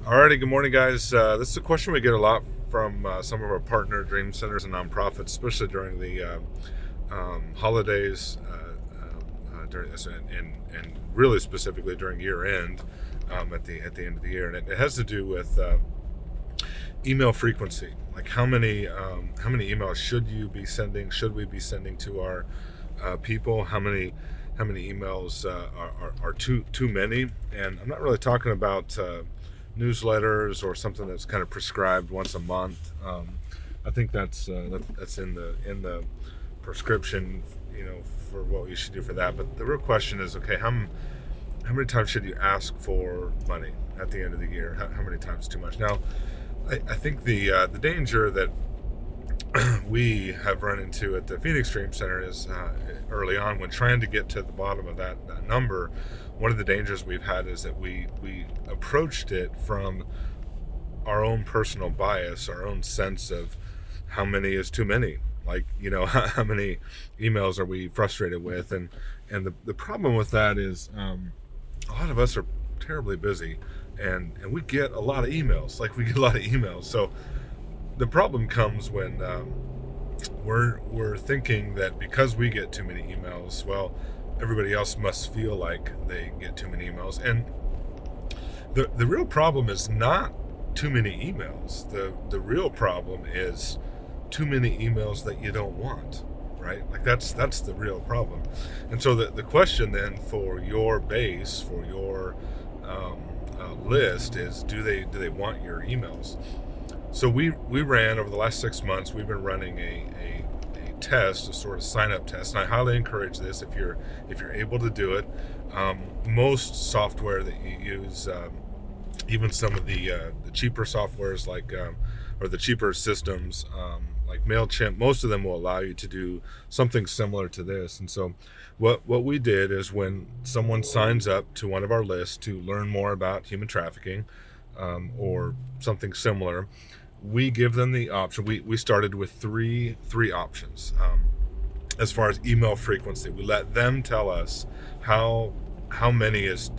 Alrighty, good morning, guys. This is a question we get a lot from some of our partner dream centers and nonprofits, especially during the holidays, during this, and really specifically during year end, at the end of the year, and it has to do with email frequency. Like how many emails should you be sending? Should we be sending to our people? How many emails are too many? And I'm not really talking about newsletters or something that's kind of prescribed once a month. I think that's in the prescription, for what you should do for that. But the real question is, okay, how many times should you ask for money at the end of the year? How many times is too much? Now, I think the danger that we have run into at the Phoenix Dream Center is early on, when trying to get to the bottom of that number. One of the dangers we've had is that we approached it from our own personal bias, our own sense of how many is too many. Like, how many emails are we frustrated with? And the problem with that is a lot of us are terribly busy, and we get a lot of emails. Like, we get a lot of emails. So the problem comes when we're thinking that because we get too many emails, well, everybody else must feel like they get too many emails. And the real problem is not too many emails. The real problem is too many emails that you don't want, right? Like, that's the real problem. And so the question then for your base, for your list, is, do they want your emails? So we ran, over the last 6 months, we've been running a test, a sort of sign up test, and I highly encourage this if you're able to do it. Most software that you use, even some of the cheaper softwares like or the cheaper systems like MailChimp, most of them will allow you to do something similar to this. And so what we did is, when someone signs up to one of our lists to learn more about human trafficking or something similar, we give them the option. We started with three options as far as email frequency. We let them tell us how many is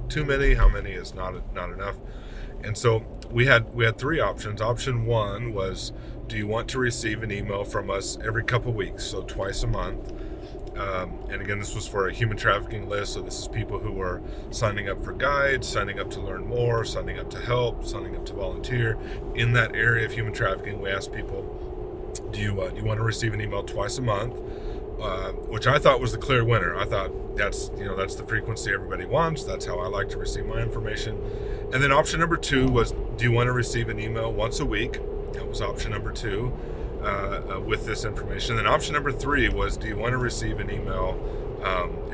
too many, how many is not enough. And so we had three options. Option one was, do you want to receive an email from us every couple weeks, so twice a month? And again, this was for a human trafficking list. So this is people who are signing up for guides, signing up to learn more, signing up to help, signing up to volunteer in that area of human trafficking. We asked people, do you want to receive an email twice a month? Which I thought was the clear winner. I thought that's the frequency everybody wants. That's how I like to receive my information. And then option number two was, do you want to receive an email once a week? That was option number two. With this information. Then option number three was, do you want to receive an email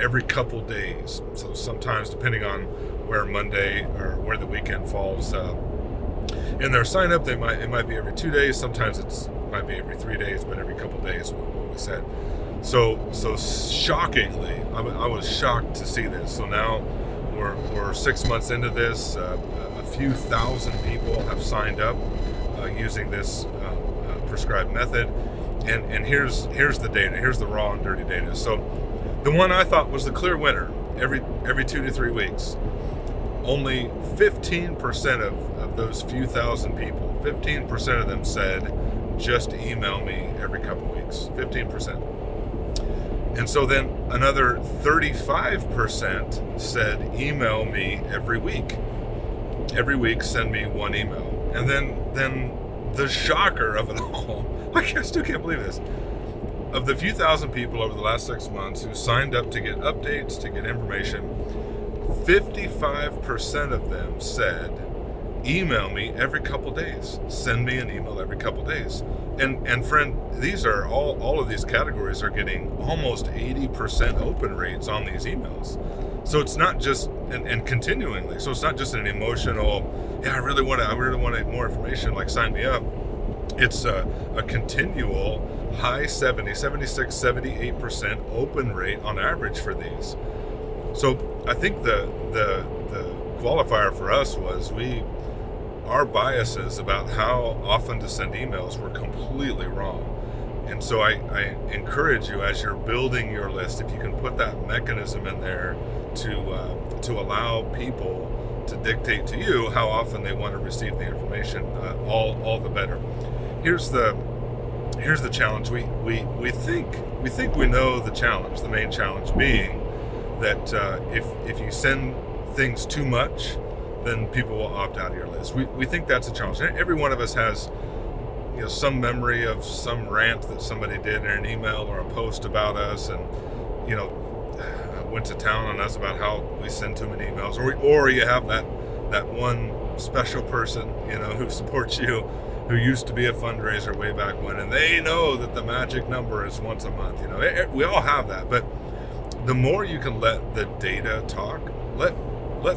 every couple days? So sometimes, depending on where Monday or where the weekend falls in their sign up, it might be every 2 days. Sometimes it might be every 3 days, but every couple days, what we said. So shockingly, I was shocked to see this. So now we're 6 months into this. A few thousand people have signed up using this prescribed method, and here's the data. Here's the raw and dirty data. So the one I thought was the clear winner, every 2 to 3 weeks, only 15% of those few thousand people, 15% of them said, just email me every couple weeks. 15%. And so then another 35% said, email me every week. Every week, send me one email. And then the shocker of it all, I still can't believe this. Of the few thousand people over the last 6 months who signed up to get updates, to get information, 55% of them said, email me every couple days. Send me an email every couple days. And friend, these are all of these categories are getting almost 80% open rates on these emails. So it's not just, and continuingly, so it's not just an emotional, yeah, I really want more information, like sign me up. It's a continual high 76, 78% open rate on average for these. So I think the qualifier for us was our biases about how often to send emails were completely wrong. And so I encourage you, as you're building your list, if you can put that mechanism in there to allow people to dictate to you how often they want to receive the information, all the better. Here's the challenge. We think we know the challenge. The main challenge being that if you send things too much, then people will opt out of your list. We think that's a challenge. Every one of us has some memory of some rant that somebody did in an email or a post about us, and went to town on us about how we send too many emails, or you have that one special person who supports you, who used to be a fundraiser way back when, and they know that the magic number is once a month. We all have that, but the more you can let the data talk, let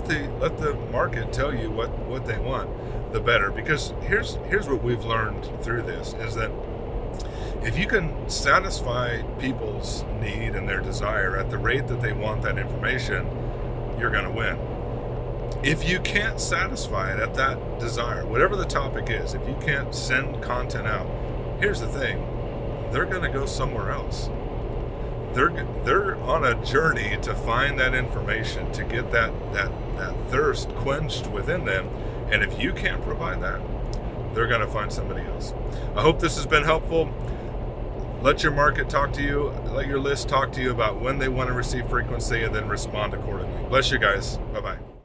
the market tell you what they want, the better. Because here's what we've learned through this is that if you can satisfy people's need and their desire at the rate that they want that information, you're going to win. If you can't satisfy it at that desire, whatever the topic is, if you can't send content out, here's the thing, they're going to go somewhere else. They're on a journey to find that information, to get that thirst quenched within them. And if you can't provide that, they're going to find somebody else. I hope this has been helpful. Let your market talk to you. Let your list talk to you about when they want to receive frequency, and then respond accordingly. Bless you guys. Bye-bye.